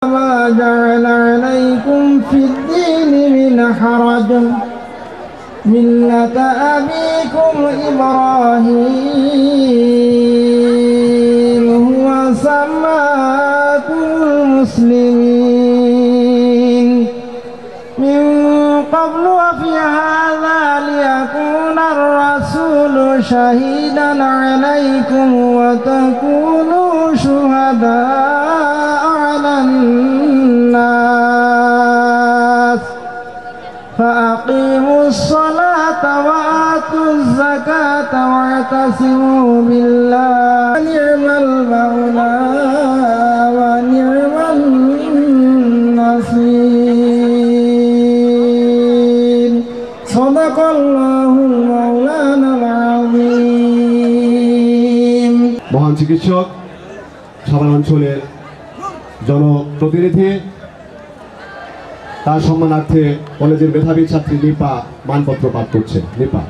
ما جعل عليكم في الدين من حرج ملة أبيكم إبراهيم هو سماكم المسلمين من قبل وفي هذا ليكون الرسول شهيدا عليكم وتكونوا شهداء على الناس فأقيموا الصلاة وآتوا الزكاة واعتصموا بالله نعم المولى ونعم النصير صدق الله مولانا العظيم মহান চিকিৎসক সাভার অঞ্চলের জনপ্রতিনিধি তার সম্মানার্থে কলেজের মেধাবী ছাত্রী নিপা মানপত্র পাঠ করছে। নিপা।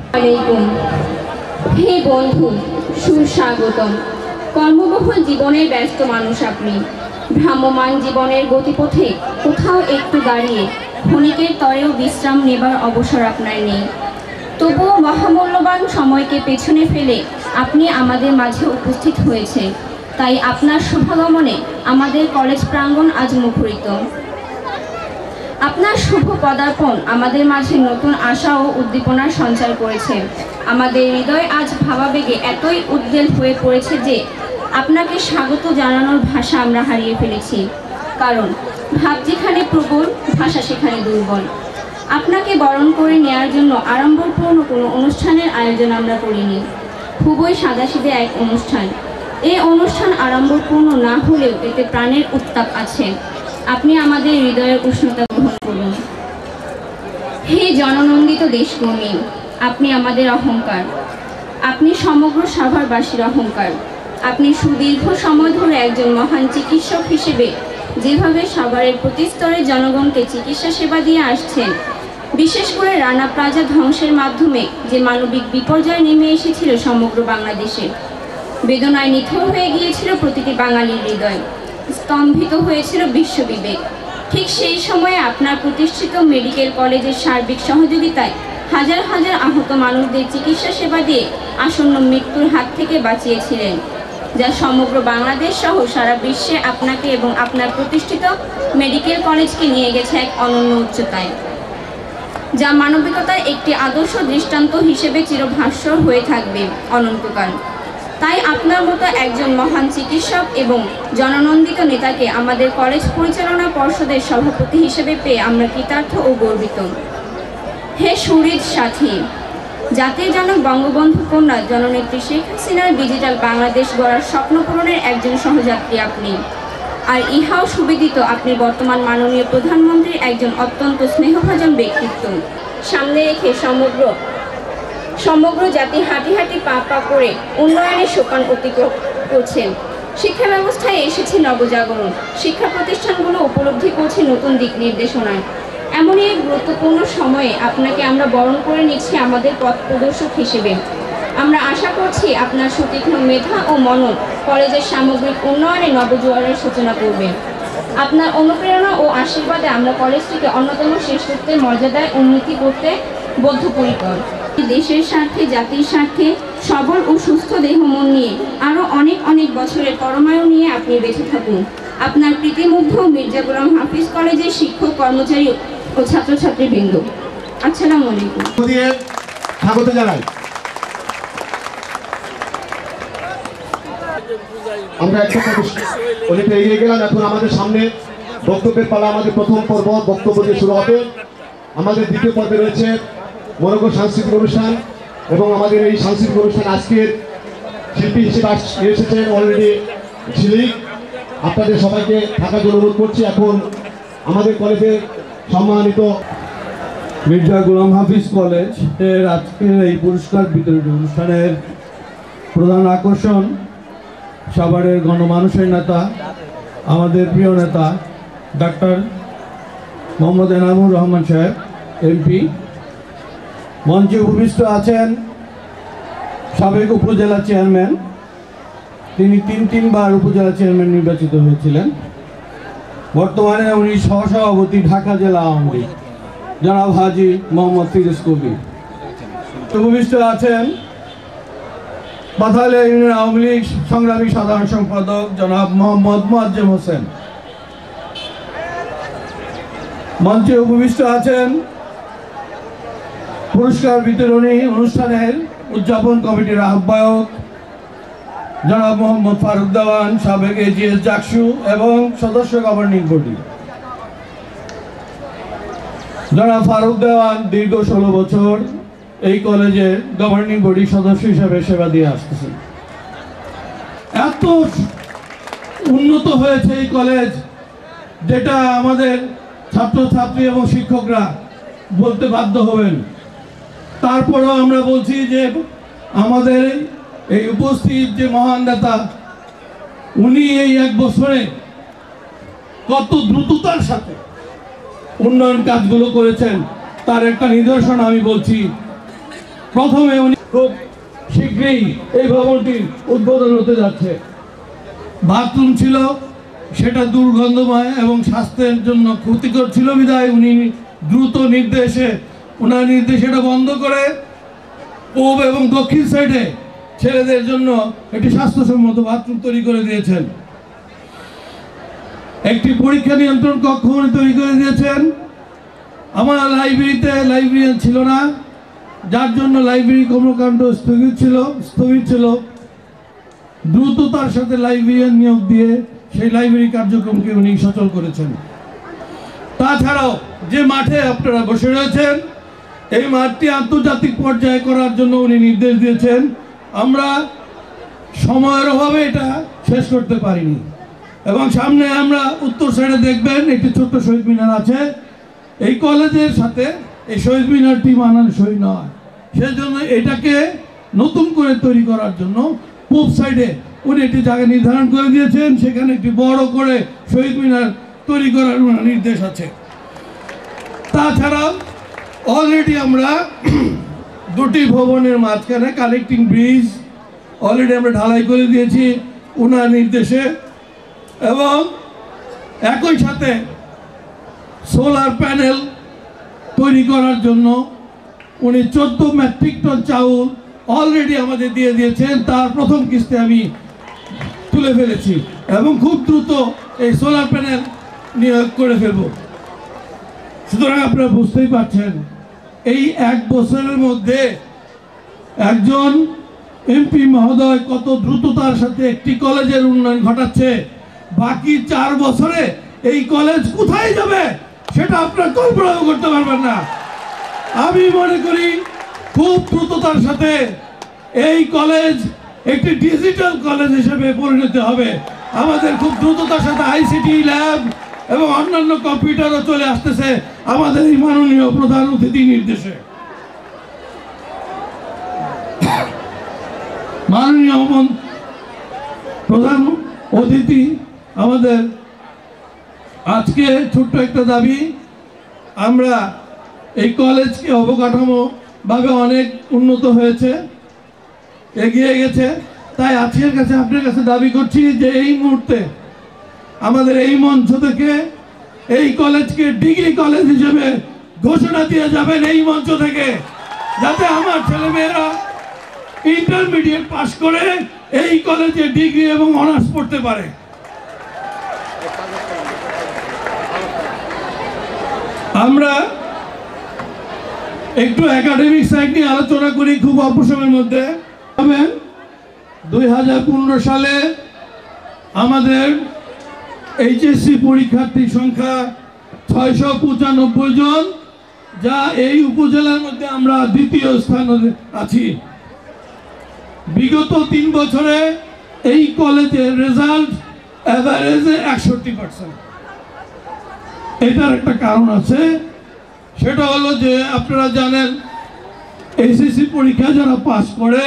হে বন্ধু, সুস্বাগতম। কর্মবহুল জীবনের ব্যস্ত মানুষ আপনি। ভ্রাম্যমান জীবনের গতিপথে কোথাও একটু দাঁড়িয়ে ক্ষণিকের তরেও বিশ্রাম নেবার অবসর আপনার নেই। তবুও মহামূল্যবান সময়কে পেছনে ফেলে আপনি আমাদের মাঝে উপস্থিত হয়েছে। তাই আপনার শুভাগমনে আমাদের কলেজ প্রাঙ্গণ আজ মুখরিত। আপনার শুভ পদার্পণ আমাদের মাঝে নতুন আশা ও উদ্দীপনার সঞ্চার করেছে। আমাদের হৃদয় আজ ভাবাবেগে এতই উদ্বেল হয়ে পড়েছে যে আপনাকে স্বাগত জানানোর ভাষা আমরা হারিয়ে ফেলেছি। কারণ ভাব যেখানে প্রবল, ভাষা সেখানে দুর্বল। আপনাকে বরণ করে নেওয়ার জন্য আড়ম্বরপূর্ণ কোনো অনুষ্ঠানের আয়োজন আমরা করিনি। খুবই সাদাসিধে এক অনুষ্ঠান। এই অনুষ্ঠান আড়ম্বরপূর্ণ না হলেও এতে প্রাণের উত্তাপ আছে। আপনি আমাদের হৃদয়ের উষ্ণতা গ্রহণ করুন। হে জননন্দিত দেশকর্মী, আপনি আমাদের অহংকার। আপনি সমগ্র সাভারবাসীর অহংকার। আপনি সুদীর্ঘ সময় ধরে একজন মহান চিকিৎসক হিসেবে যেভাবে সাভারের প্রতিস্তরের জনগণকে চিকিৎসা সেবা দিয়ে আসছেন, বিশেষ করে রানা প্লাজা ধ্বংসের মাধ্যমে যে মানবিক বিপর্যয় নেমে এসেছিল সমগ্র বাংলাদেশে, বেদনায় নিথর হয়ে গিয়েছিল প্রতিটি বাঙালির হৃদয়, স্তম্ভিত হয়েছিল বিশ্ববিবেক। ঠিক সেই সময়ে আপনার প্রতিষ্ঠিত মেডিকেল কলেজের সার্বিক সহযোগিতায় হাজার হাজার আহত মানুষদের চিকিৎসা সেবা দিয়ে আসন্ন মৃত্যুর হাত থেকে বাঁচিয়েছিলেন, যা সমগ্র বাংলাদেশ সহ সারা বিশ্বে আপনাকে এবং আপনার প্রতিষ্ঠিত মেডিকেল কলেজকে নিয়ে গেছে এক অনন্য উচ্চতায়, যা মানবিকতার একটি আদর্শ দৃষ্টান্ত হিসেবে চিরভাস্বর হয়ে থাকবে অনন্তকাল। তাই আপনার মতো একজন মহান চিকিৎসক এবং জননন্দিত নেতাকে আমাদের কলেজ পরিচালনা পর্ষদের সভাপতি হিসেবে পেয়ে আমরা কৃতার্থ ও গর্বিত। হে সুহৃদ সাথী, জাতির জনক বঙ্গবন্ধু কন্যা জননেত্রী শেখ হাসিনার ডিজিটাল বাংলাদেশ গড়ার স্বপ্ন পূরণের একজন সহযাত্রী আপনি। আর ইহাও সুবিদিত আপনি বর্তমান মাননীয় প্রধানমন্ত্রীর একজন অত্যন্ত স্নেহভাজন ব্যক্তিত্ব। সামনে রেখে সমগ্র জাতি হাঁটি হাঁটি পা পা করে উন্নয়নের সোপান অতিক্রম করছেন। শিক্ষা ব্যবস্থায় এসেছে নবজাগরণ। শিক্ষা প্রতিষ্ঠানগুলো উপলব্ধি করছে নতুন দিক নির্দেশনায়। এমনই এক গুরুত্বপূর্ণ সময়ে আপনাকে আমরা বরণ করে নিচ্ছি আমাদের পথ প্রদর্শক হিসেবে। আমরা আশা করছি আপনার সুতীক্ষ্ণ মেধা ও মনন কলেজের সামগ্রিক উন্নয়নে নবজোয়ারের সূচনা করবে। আপনার অনুপ্রেরণা ও আশীর্বাদে আমরা কলেজটিকে অন্যতম শ্রেষ্ঠত্বের মর্যাদায় উন্নতি করতে বদ্ধপরিকর। দেশের স্বার্থে, জাতির স্বার্থে সবল ও সুস্থ দেহ মন নিয়ে আরও অনেক অনেক বছরের পরমায়ু নিয়ে আপনি বেঁচে থাকুন। আপনার প্রীতিমুগ্ধ মির্জা গোলাম হাফিজ কলেজের শিক্ষক, কর্মচারী ও ছাত্রছাত্রীবৃন্দ, আসসালামু আলাইকুম। স্বাগত জানাই। আমরা অনেকটা এগিয়ে গেলাম। এখন আমাদের সামনে বক্তব্যের পালা। আমাদের প্রথম পর্ব বক্তব্য দিয়ে শুরু হবে। আমাদের দ্বিতীয় পর্বে রয়েছে মনোজ্ঞ সাংস্কৃতিক অনুষ্ঠান এবং আমাদের এই সাংস্কৃতিক অনুষ্ঠান আজকের শিল্পী হিসেবে এসেছেন অলরেডি ঝিলিক। আপনাদের সবাইকে থাকার জন্য অনুরোধ করছি। এখন আমাদের কলেজের সম্মানিত মির্জা গোলাম হাফিজ কলেজ এর আজকের এই পুরস্কার বিতরণী অনুষ্ঠানের প্রধান আকর্ষণ সাভারের গণমানুষের নেতা, আমাদের প্রিয় নেতা ডাক্তার মোহাম্মদ এনামুর রহমান সাহেব এমপি। মঞ্চে উপবিষ্ট আছেন সাবেক উপজেলা চেয়ারম্যান, তিনি তিনবার উপজেলা চেয়ারম্যান নির্বাচিত হয়েছিলেন। বর্তমানে উনি সহসভাপতি ঢাকা জেলা আওয়ামী লীগ, জনাব হাজী মোহাম্মদ ফিরোজ কবির। উপবিষ্ট আছেন বাথালিয়া ইউনিয়ন আওয়ামী লীগ সংগ্রামী সাধারণ সম্পাদক জনাব মোহাম্মদ মোয়াজ্জেম হোসেন। মঞ্চে উপবিষ্ট আছেন পুরস্কার বিতরণী অনুষ্ঠানের উদযাপন কমিটির আহ্বায়ক জনাব মোহাম্মদ ফারুক দেওয়ান, সাবেক এজিএস জাকসু এবং সদস্য গভর্নিং বডি। জনাব ফারুক দেওয়ান দীর্ঘ 16 বছর এই কলেজে গভর্নিং বডি সদস্য হিসেবে সেবা দিয়ে আসতেছেন। এত উন্নত হয়েছে এই কলেজ, যেটা আমাদের ছাত্রছাত্রী এবং শিক্ষকরা বলতে বাধ্য হবেন। তারপরেও আমরা বলছি যে আমাদের এই উপস্থিত যে মহান নেতা, উনি এই 1 বছরে কত দ্রুততার সাথে উন্নয়ন কাজগুলো করেছেন তার একটা নিদর্শন আমি বলছি। প্রথমে উনি খুব শীঘ্রই এই ভবনটির উদ্বোধন হতে যাচ্ছে। বাথরুম ছিল, সেটা দুর্গন্ধময় এবং স্বাস্থ্যের জন্য ক্ষতিকর ছিল বিধায় উনি দ্রুত ওনার নির্দেশে এটা বন্ধ করে পূব এবং দক্ষিণ সাইডে ছেলেদের জন্য একটি স্বাস্থ্যসম্মত বাথরুম তৈরি করে দিয়েছেন। একটি পরীক্ষা নিয়ন্ত্রণ কক্ষ উনি তৈরি করে দিয়েছেন। আমার লাইব্রেরিতে লাইব্রেরিয়ান ছিল না, যার জন্য লাইব্রেরি কর্মকাণ্ড স্থগিত ছিল। দ্রুততার সাথে লাইব্রেরিয়ান নিয়োগ দিয়ে সেই লাইব্রেরি কার্যক্রমকে উনি সচল করেছেন। তাছাড়াও যে মাঠে আপনারা বসে রয়েছেন, এই মাঠটি আন্তর্জাতিক পর্যায়ে করার জন্য উনি নির্দেশ দিয়েছেন। আমরা সময়ের অভাবে এটা শেষ করতে পারিনি এবং সামনে আমরা উত্তর সাইডে দেখবেন একটি ছোট্ট শহীদ মিনার আছে। এই কলেজের সাথে এই শহীদ মিনারটি মানানসই নয়, সেজন্য এটাকে নতুন করে তৈরি করার জন্য পূব সাইডে উনি একটি জায়গা নির্ধারণ করে দিয়েছেন, সেখানে একটি বড় করে শহীদ মিনার তৈরি করার নির্দেশ আছে। তাছাড়া অলরেডি আমরা দুটি ভবনের মাঝখানে কানেক্টিং ব্রিজ অলরেডি আমরা ঢালাই করে দিয়েছি ওনার নির্দেশে, এবং একই সাথে সোলার প্যানেল তৈরি করার জন্য উনি 14 মেট্রিক টন চাউল অলরেডি আমাদের দিয়ে দিয়েছেন। তার প্রথম কিস্তি আমি তুলে ফেলেছি এবং খুব দ্রুত এই সোলার প্যানেল নিয়োগ করে ফেলব। সুতরাং আপনারা বুঝতেই পারছেন এই 1 বছরের মধ্যে একজন এমপি মহোদয় কত দ্রুততার সাথে একটি কলেজের উন্নয়ন ঘটাচ্ছে। বাকি 4 বছরে এই কলেজ কোথায় যাবে সেটা আপনারা কল্পনা করতে পারবেন না। আমি মনে করি খুব দ্রুততার সাথে এই কলেজ একটি ডিজিটাল কলেজ হিসেবে পরিণত হবে। আমাদের খুব দ্রুততার সাথে আইসিটি ল্যাব এবং অন্যান্য কম্পিউটারও চলে আসতেছে আমাদের এই মাননীয় প্রধান অতিথি নির্দেশে। মাননীয় প্রধান অতিথি আমাদের আজকে ছোট্ট একটা দাবি, আমরা এই কলেজকে অবকাঠামো ভাবে অনেক উন্নত হয়েছে, এগিয়ে গেছে, তাই আজকের কাছে আপনার কাছে দাবি করছি যে এই মুহূর্তে আমাদের এই মঞ্চ থেকে এই কলেজকে ডিগ্রি কলেজ হিসেবে ঘোষণা দিয়ে যাবেন এই মঞ্চ থেকে, যাতে আমার ছেলেমেয়েরা ইন্টারমিডিয়েট পাশ করে এই কলেজে ডিগ্রি এবং অনার্স পড়তে পারে। আমরা একটু একাডেমিক সাইড নিয়ে আলোচনা করি খুব অল্প সময়ের মধ্যে। 2015 সালে আমাদের এইচএসসি পরীক্ষার্থীর সংখ্যা 695 জন, যা এই উপজেলার মধ্যে আমরা দ্বিতীয় স্থানে আছি। বিগত 3 বছরে এই কলেজের রেজাল্ট এভারেজে 61%। এটার একটা কারণ আছে, সেটা হলো যে আপনারা জানেন এইচএসসি পরীক্ষা যারা পাস করে,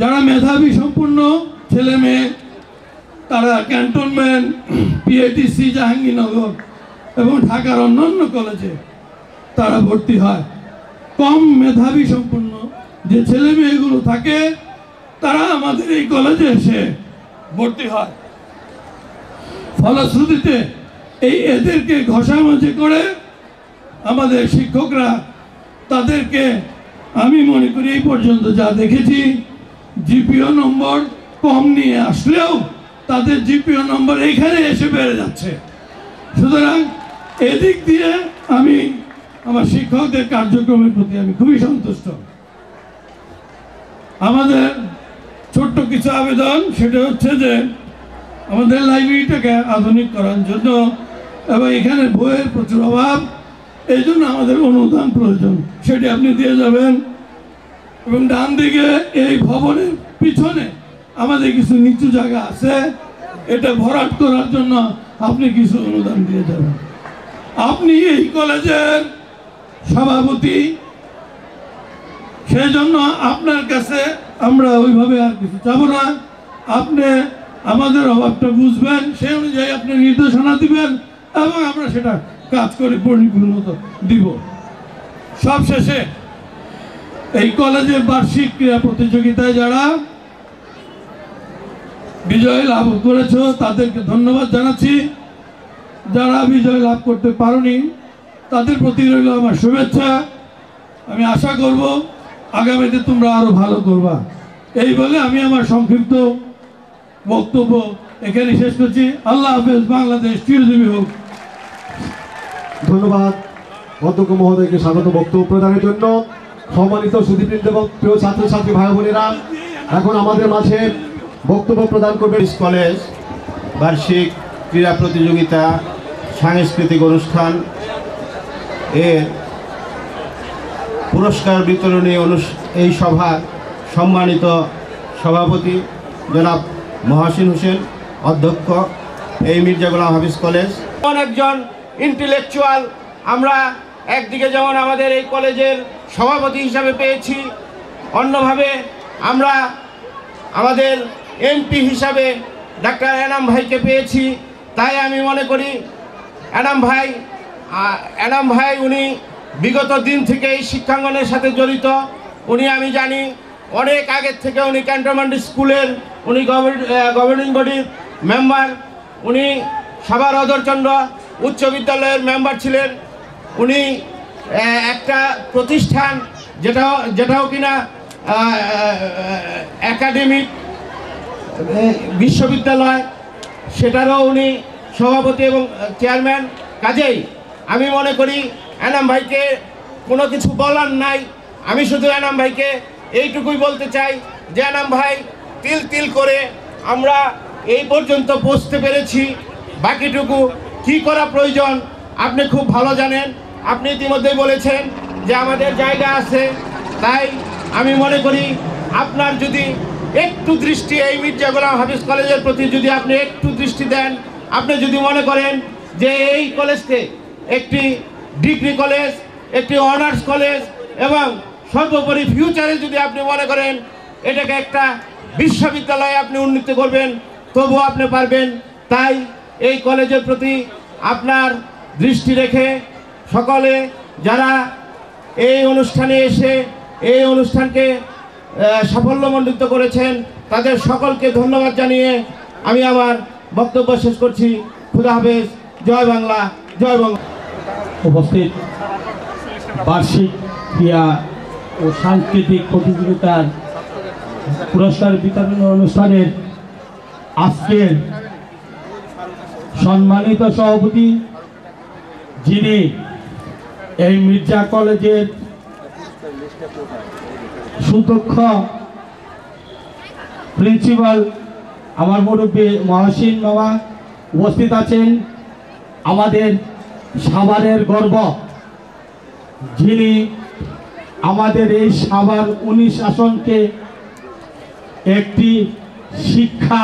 যারা মেধাবী সম্পূর্ণ ছেলে মেয়ে, তারা ক্যান্টনমেন্ট, পিএটিসি, জাহাঙ্গীরনগর এবং ঢাকার অন্যান্য কলেজে তারা ভর্তি হয়। কম মেধাবী সম্পূর্ণ যে ছেলে মেয়েগুলো থাকে তারা আমাদের এই কলেজে এসে ভর্তি হয়। ফলশ্রুতিতে এদেরকে ঘষামাজি করে আমাদের শিক্ষকরা তাদেরকে, আমি মনে করি এই পর্যন্ত যা দেখেছি, জিপিও নম্বর কম নিয়ে আসলেও তাদের জিপিও নম্বর এখানে এসে বেড়ে যাচ্ছে। সুতরাং এদিক দিয়ে আমি আমার শিক্ষকদের কার্যক্রমের প্রতি আমি খুবই সন্তুষ্ট। আমাদের ছোট্ট কিছু আবেদন, সেটা হচ্ছে যে আমাদের লাইব্রেরিটাকে আধুনিক করার জন্য এবং এখানে বইয়ের প্রচুর অভাব, এই জন্য আমাদের অনুদান প্রয়োজন, সেটি আপনি দিয়ে যাবেন। এবং ডান দিকে এই ভবনের পিছনে আমাদের কিছু নিচু জায়গা আছে, এটা ভরাট করার জন্য আপনি কিছু অনুদান দিয়ে যাবেন। আপনি এই কলেজের সভাপতি, সেই জন্য আপনার কাছে আমরা ওইভাবে আর কিছু চাবো না। আপনি আমাদের অভাবটা বুঝবেন, সেই অনুযায়ী আপনি নির্দেশনা দিবেন এবং আমরা সেটা কাজ করে পরিপূর্ণতা দিব। সবশেষে এই কলেজের বার্ষিক ক্রীড়া প্রতিযোগিতায় যারা বিজয় লাভ করেছ তাদেরকে ধন্যবাদ জানাচ্ছি। যারা বিজয় লাভ করতে পারোনি তাদের প্রতি রইল আমার শুভেচ্ছা। আমি আশা করব আগামীতে তোমরা আরো ভালো করবা। এই বলে আমি আমার সংক্ষিপ্ত বক্তব্য এখানে শেষ করছি। আল্লাহ হাফেজ। বাংলাদেশ চিরজীবী হোক। ধন্যবাদ অধ্যক্ষ মহোদয়কে স্বাগত বক্তব্য প্রদানের জন্য। সম্মানিত সুধীবৃন্দ এবং প্রিয় ছাত্রছাত্রী ভাই বোনেরা, এখন আমাদের মাঝে বক্তব্য প্রদান করবেন কলেজ বার্ষিক ক্রীড়া প্রতিযোগিতা সাংস্কৃতিক অনুষ্ঠান এর পুরস্কার বিতরণী এই সভার সম্মানিত সভাপতি জনাব মহসিন হোসেন, অধ্যক্ষ এই মির্জা গোলাম হাফিজ কলেজ। একজন ইন্টেলেকচুয়াল আমরা একদিকে যেমন আমাদের এই কলেজের সভাপতি হিসাবে পেয়েছি, অন্যভাবে আমরা আমাদের এমপি হিসাবে ডাক্তার এনাম ভাইকে পেয়েছি। তাই আমি মনে করি এনাম ভাই উনি বিগত দিন থেকে এই শিক্ষাঙ্গনের সাথে জড়িত। উনি আমি জানি অনেক আগের থেকে উনি ক্যান্টনমেন্ট স্কুলের উনি গভর্নিং বডির মেম্বার, উনি সাভার অধরচন্দ্র উচ্চ বিদ্যালয়ের মেম্বার ছিলেন। উনি একটা প্রতিষ্ঠান যেটাও কিনা একাডেমিক বিশ্ববিদ্যালয়, সেটারও উনি সভাপতি এবং চেয়ারম্যান। কাজেই আমি মনে করি এনাম ভাইকে কোনো কিছু বলার নাই। আমি শুধু এনাম ভাইকে এইটুকুই বলতে চাই যে এনাম ভাই তিল তিল করে আমরা এই পর্যন্ত পৌঁছতে পেরেছি। বাকিটুকু কি করা প্রয়োজন আপনি খুব ভালো জানেন। আপনি ইতিমধ্যেই বলেছেন যে আমাদের জায়গা আছে, তাই আমি মনে করি আপনার যদি একটু দৃষ্টি এই মির্জা গোলাম হাফিজ কলেজের প্রতি যদি আপনি একটু দৃষ্টি দেন, আপনি যদি মনে করেন যে এই কলেজকে একটি ডিগ্রি কলেজ, একটি অনার্স কলেজ এবং সর্বোপরি ফিউচারে যদি আপনি মনে করেন এটাকে একটা বিশ্ববিদ্যালয়ে আপনি উন্নীত করবেন, তবুও আপনি পারবেন। তাই এই কলেজের প্রতি আপনার দৃষ্টি রেখে সকলে যারা এই অনুষ্ঠানে এসে এই অনুষ্ঠানকে সাফল্যমণ্ডিত করেছেন তাদের সকলকে ধন্যবাদ জানিয়ে আমি আমার বক্তব্য শেষ করছি। খুদা হাফেজ। জয় বাংলা, জয় বাংলা। উপস্থিত বার্ষিক ক্রীড়া ও সাংস্কৃতিক প্রতিযোগিতার পুরস্কার বিতরণ অনুষ্ঠানের আজকের সম্মানিত সভাপতি, যিনি এই মির্জা কলেজের সুদক্ষ প্রিন্সিপাল আমার মুরব্বী মহসিন মামা উপস্থিত আছেন। আমাদের সাভারের গর্ব, যিনি আমাদের এই সাভার 19 আসনকে একটি শিক্ষা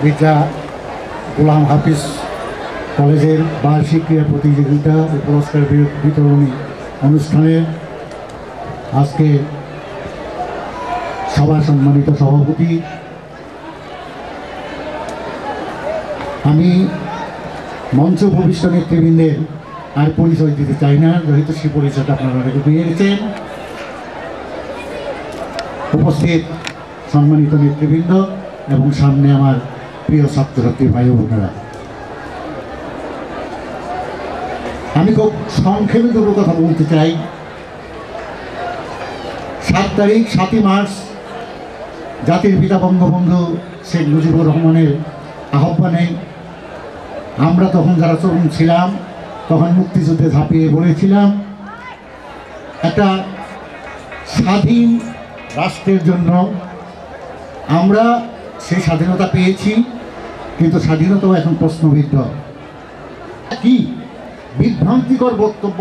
মির্জা গোলাম হাফিজ কলেজের বার্ষিক ক্রীড়া প্রতিযোগিতা ও পুরস্কার বিতরণী অনুষ্ঠানের আজকে সভা সম্মানিত সভাপতি, আমি মঞ্চ ভবিষ্য নেতৃবৃন্দের আর পরিচয় দিতে চাই না, যেহেতু সে পরিচয়টা আপনারা অনেকে পেয়ে গেছেন। উপস্থিত সম্মানিত নেতৃবৃন্দ, এবং সামনে আমার প্রিয় ছাত্রছাত্রী ভাই বোনেরা, আমি খুব সংক্ষেপে দুটো কথা বলতে চাই। 7 মার্চ জাতির পিতা বঙ্গবন্ধু শেখ মুজিবুর রহমানের আহ্বানে আমরা তখন যারা তরুণ ছিলাম তখন মুক্তিযুদ্ধে ঝাঁপিয়ে পড়েছিলাম একটা স্বাধীন রাষ্ট্রের জন্য। আমরা সেই স্বাধীনতা পেয়েছি, কিন্তু স্বাধীনতাও এখন প্রশ্নবিদ্ধ। কি বিভ্রান্তিকর বক্তব্য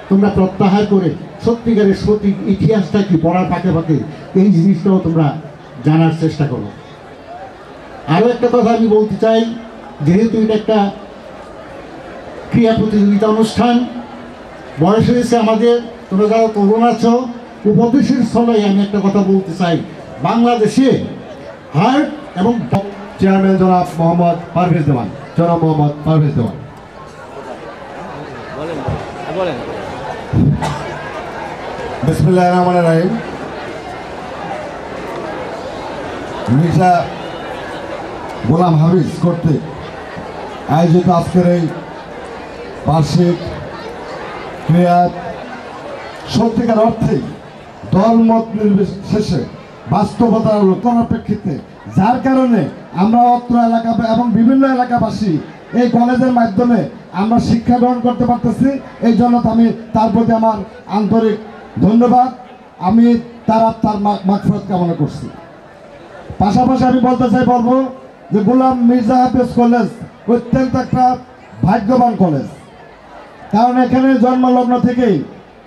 তোমরা প্রত্যাহার করে সত্যিকারের সঠিক ইতিহাসটা কি পড়ার ফাঁকে ফাঁকে এই জিনিসটাও তোমরা জানার চেষ্টা করো। আরও একটা কথা আমি বলতে চাই, যেহেতু এটা একটা ক্রীড়া প্রতিযোগিতা অনুষ্ঠান, বয়স হয়েছে আমাদের, তোমরা যারা তরুণ আছো, উপদেশের স্থলে আমি একটা কথা বলতে চাই। বাংলাদেশে হার্ট এবং চেয়ারম্যান জনাব মোহাম্মদ পারভেজ দেওয়ান, জনাব মোহাম্মদ পারভেজ দেওয়ান। বিসমিল্লাহির রহমানির রহিম। মির্জা গোলাম হাফিজ কর্তৃক আয়োজিত আজকের এই বার্ষিক ক্রীড়া সত্যিকার অর্থেই দলমত নির্বিশেষে বাস্তবতার আলোচনার প্রেক্ষিতে, যার কারণে আমরা অত্র এলাকা এবং বিভিন্ন এলাকাবাসী এই কলেজের মাধ্যমে আমরা শিক্ষা গ্রহণ করতে পারতেছি। এই জন্য আমি তার প্রতি আমার আন্তরিক ধন্যবাদ, আমি তার মাগফিরাত কামনা করছি। পাশাপাশি আমি বলতে চাই বলবো যে গোলাম মির্জা হাফিজ কলেজ অত্যন্ত একটা ভাগ্যবান কলেজ, কারণ এখানে জন্মলগ্ন থেকেই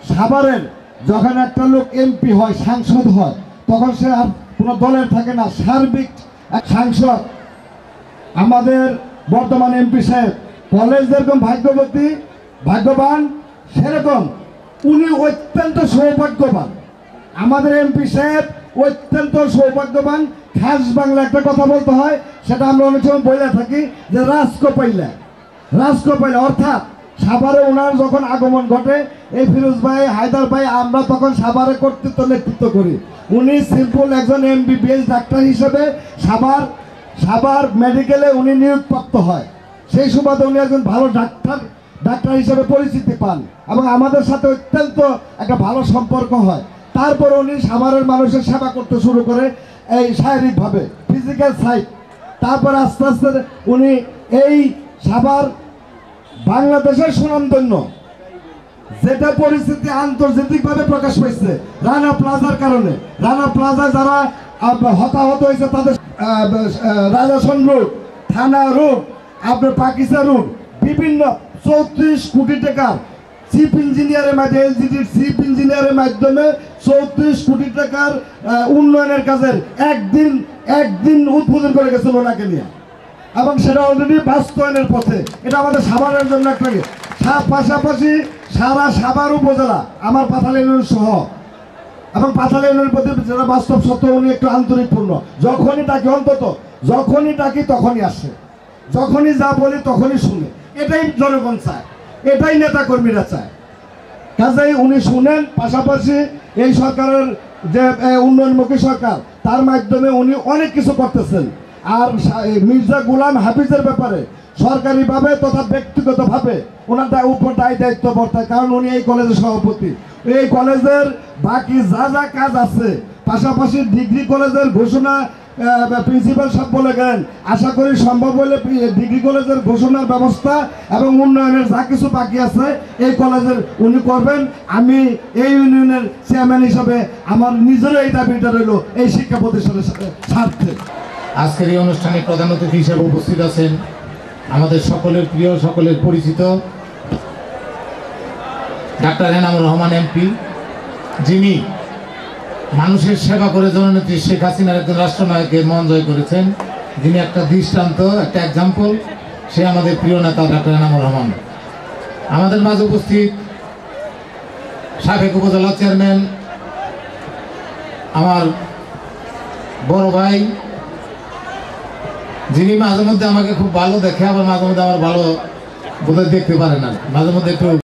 সাভারের যখন একটা লোক এমপি হয়, সাংসদ হয়, তখন সে আর কোনো দলের থাকে না, সার্বিক এক সাংসদ। আমাদের বর্তমান এমপি সাহেব কলেজ যেরকম ভাগ্যবান, সেরকম উনি অত্যন্ত সৌভাগ্যবান। আমাদের এমপি সাহেব অত্যন্ত সৌভাগ্যবান। খাস বাংলা একটা কথা বলতে হয়, সেটা আমরা অনেক সময় বলে থাকি যে রাজকপাইলা, অর্থাৎ সাভারে ওনার যখন আগমন ঘটে, এই ফিরোজ ভাই, হায়দার ভাই, আমরা তখন সাভারে কর্তৃত্ব নেতৃত্ব করি। উনি সিম্পল একজন MBBS ডাক্তার হিসেবে সাভার মেডিকেলে উনি নিয়োগপ্রাপ্ত হয়। সেই সুবাদে উনি একজন ভালো ডাক্তার হিসেবে পরিচিতি পান এবং আমাদের সাথে অত্যন্ত একটা ভালো সম্পর্ক হয়। তারপর উনি সাভারের মানুষের সেবা করতে শুরু করে, এই শারীরিকভাবে, ফিজিক্যাল সাইড। তারপর আস্তে আস্তে উনি এই সাভার বাংলাদেশের সুনামধন্য যেটা পরিস্থিতি আন্তর্জাতিকভাবে প্রকাশ পাইছে রানা প্লাজার কারণে। রানা প্লাজা যারা হতাহত হয়েছে তাদের রাজাসন রোড, থানা রোড, আপনার পাকিস্তান রোড, বিভিন্ন 34 কোটি টাকার চিফ ইঞ্জিনিয়ারের মাধ্যমে, এলজিডির চিফ ইঞ্জিনিয়ারের মাধ্যমে 34 কোটি টাকার উন্নয়নের কাজের একদিন উদ্বোধন করে গেছিল ওনাকে নিয়ে, এবং সেটা অলরেডি বাস্তবায়নের পথে। এটা আমাদের সাভারের জন্য একটা, পাশাপাশি সারা সাভার উপজেলা আমার পাথাল ইউনিয়ন সহ, এবং পাথাল ইউনিয়নের প্রতি যারা বাস্তব সত্য, উনি একটু আন্তরিকপূর্ণ। যখনই ডাকি তখনই আসে, যখনই যা বলি তখনই শুনে। এটাই জনগণ চায়, এটাই নেতা কর্মীরা চায়। কাজেই উনি শুনেন। পাশাপাশি এই সরকারের যে উন্নয়নমুখী সরকার, তার মাধ্যমে উনি অনেক কিছু করতেছেন। আর মির্জা গোলাম হাফিজের ব্যাপারে সরকারিভাবে তথা ব্যক্তিগতভাবে ওনার উপর দায়িত্ব বর্তায়, কারণ উনি এই কলেজের সভাপতি। এই কলেজের বাকি যা কাজ আছে, পাশাপাশি ডিগ্রি কলেজের ঘোষণা প্রিন্সিপাল সাহেব বলে গেলেন, আশা করি সম্ভব হলে ডিগ্রি কলেজের ঘোষণার ব্যবস্থা এবং উন্নয়নের যা কিছু বাকি আছে এই কলেজের উনি করবেন। আমি এই ইউনিয়নের চেয়ারম্যান হিসাবে আমার নিজেরও এই দাবিটা রইল এই শিক্ষা প্রতিষ্ঠানের স্বার্থে। আজকের এই অনুষ্ঠানে প্রধান অতিথি হিসেবে উপস্থিত আছেন আমাদের সকলের প্রিয়, সকলের পরিচিত ডাক্তার এনামুর রহমান এমপি, যিনি মানুষের সেবা করে জননেত্রী শেখ হাসিনার একজন রাষ্ট্রনায়কের মন জয় করেছেন, যিনি একটা দৃষ্টান্ত, একটা এক্সাম্পল। সে আমাদের প্রিয় নেতা ডাক্তার এনামুর রহমান। আমাদের মাঝে উপস্থিত সাবেক উপজেলা চেয়ারম্যান, আমার বড় ভাই, যিনি মাঝে মধ্যে আমাকে খুব ভালো দেখে, আবার মাঝে মধ্যে আমার ভালো বোধহয় দেখতে পারে না, মাঝে মধ্যে একটু